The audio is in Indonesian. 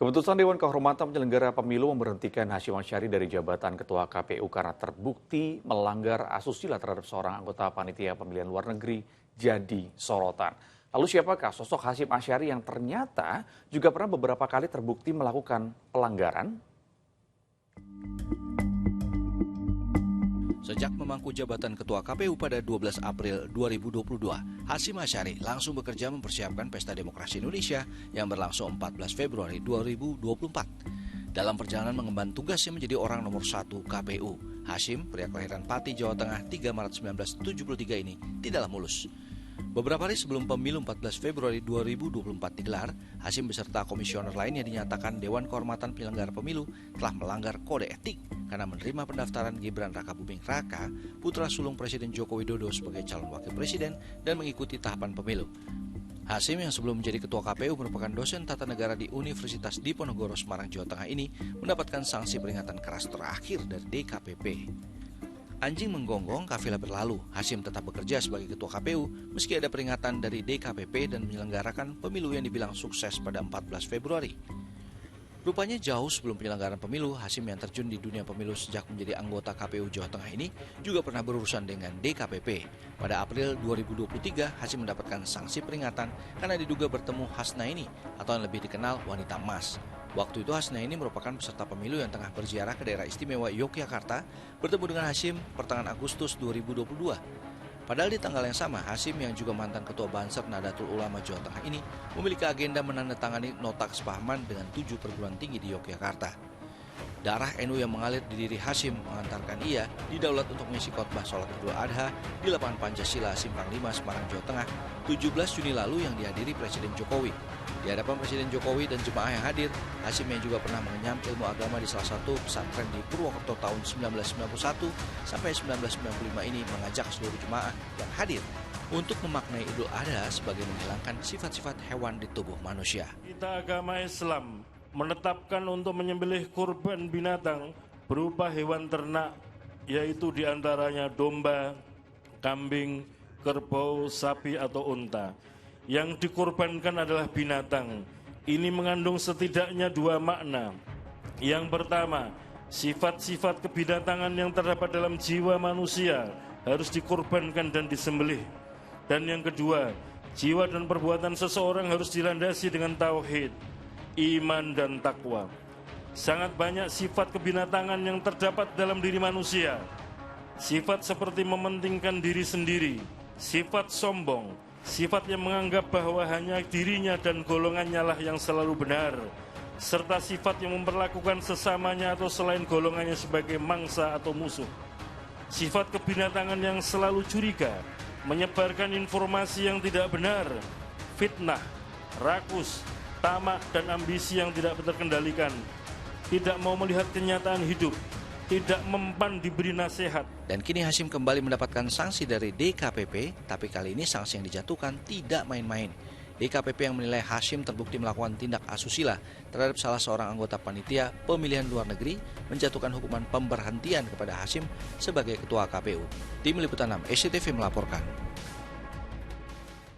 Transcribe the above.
Keputusan Dewan Kehormatan Penyelenggara Pemilu memberhentikan Hasyim Asyari dari jabatan Ketua KPU karena terbukti melanggar asusila terhadap seorang anggota panitia pemilihan luar negeri jadi sorotan. Lalu siapakah sosok Hasyim Asyari yang ternyata juga pernah beberapa kali terbukti melakukan pelanggaran? Sejak memangku jabatan Ketua KPU pada 12 April 2022, Hasyim Asyari langsung bekerja mempersiapkan Pesta Demokrasi Indonesia yang berlangsung 14 Februari 2024. Dalam perjalanan mengemban tugasnya menjadi orang nomor 1 KPU, Hasyim, pria kelahiran Pati, Jawa Tengah 3 Maret 1973 ini tidaklah mulus. Beberapa hari sebelum pemilu 14 Februari 2024 digelar, Hasyim beserta komisioner lainnya dinyatakan Dewan Kehormatan Penyelenggara Pemilu telah melanggar kode etik karena menerima pendaftaran Gibran Rakabuming Raka, putra sulung Presiden Joko Widodo sebagai calon wakil presiden dan mengikuti tahapan pemilu. Hasyim yang sebelum menjadi ketua KPU merupakan dosen tata negara di Universitas Diponegoro Semarang, Jawa Tengah ini mendapatkan sanksi peringatan keras terakhir dari DKPP. Anjing menggonggong, kafilah berlalu. Hasyim tetap bekerja sebagai ketua KPU meski ada peringatan dari DKPP dan menyelenggarakan pemilu yang dibilang sukses pada 14 Februari. Rupanya jauh sebelum penyelenggaraan pemilu, Hasyim yang terjun di dunia pemilu sejak menjadi anggota KPU Jawa Tengah ini juga pernah berurusan dengan DKPP. Pada April 2023, Hasyim mendapatkan sanksi peringatan karena diduga bertemu Hasnaini atau yang lebih dikenal wanita emas. Waktu itu Hasnaini merupakan peserta pemilu yang tengah berziarah ke daerah istimewa Yogyakarta bertemu dengan Hasyim pertengahan Agustus 2022. Padahal di tanggal yang sama, Hasyim yang juga mantan Ketua Banser Nahdlatul Ulama Jawa Tengah ini memiliki agenda menandatangani nota kesepahaman dengan 7 perguruan tinggi di Yogyakarta. Darah NU yang mengalir di diri Hasyim mengantarkan ia didaulat untuk mengisi khotbah sholat Idul Adha di lapangan Pancasila Simpang 5 Semarang, Jawa Tengah 17 Juni lalu yang dihadiri Presiden Jokowi. Di hadapan Presiden Jokowi dan jemaah yang hadir, Hasyim yang juga pernah mengenyam ilmu agama di salah satu pesantren di Purwokerto tahun 1991 sampai 1995 ini mengajak seluruh jemaah yang hadir untuk memaknai Idul Adha sebagai menghilangkan sifat-sifat hewan di tubuh manusia. Kita agama Islam menetapkan untuk menyembelih kurban binatang berupa hewan ternak, yaitu diantaranya domba, kambing, kerbau, sapi atau unta. Yang dikorbankan adalah binatang. Ini mengandung setidaknya 2 makna. Yang pertama, sifat-sifat kebinatangan yang terdapat dalam jiwa manusia harus dikorbankan dan disembelih. Dan yang kedua, jiwa dan perbuatan seseorang harus dilandasi dengan tauhid, iman dan takwa. Sangat banyak sifat kebinatangan yang terdapat dalam diri manusia. Sifat seperti mementingkan diri sendiri, sifat sombong, sifat yang menganggap bahwa hanya dirinya dan golongannya lah yang selalu benar, serta sifat yang memperlakukan sesamanya atau selain golongannya sebagai mangsa atau musuh. Sifat kebinatangan yang selalu curiga, menyebarkan informasi yang tidak benar, fitnah, rakus, tamak dan ambisi yang tidak terkendalikan, tidak mau melihat kenyataan hidup, tidak mempan diberi nasihat. Dan kini Hasyim kembali mendapatkan sanksi dari DKPP, tapi kali ini sanksi yang dijatuhkan tidak main-main. DKPP yang menilai Hasyim terbukti melakukan tindak asusila terhadap salah seorang anggota panitia pemilihan luar negeri menjatuhkan hukuman pemberhentian kepada Hasyim sebagai ketua KPU. Tim Liputan 6 SCTV melaporkan.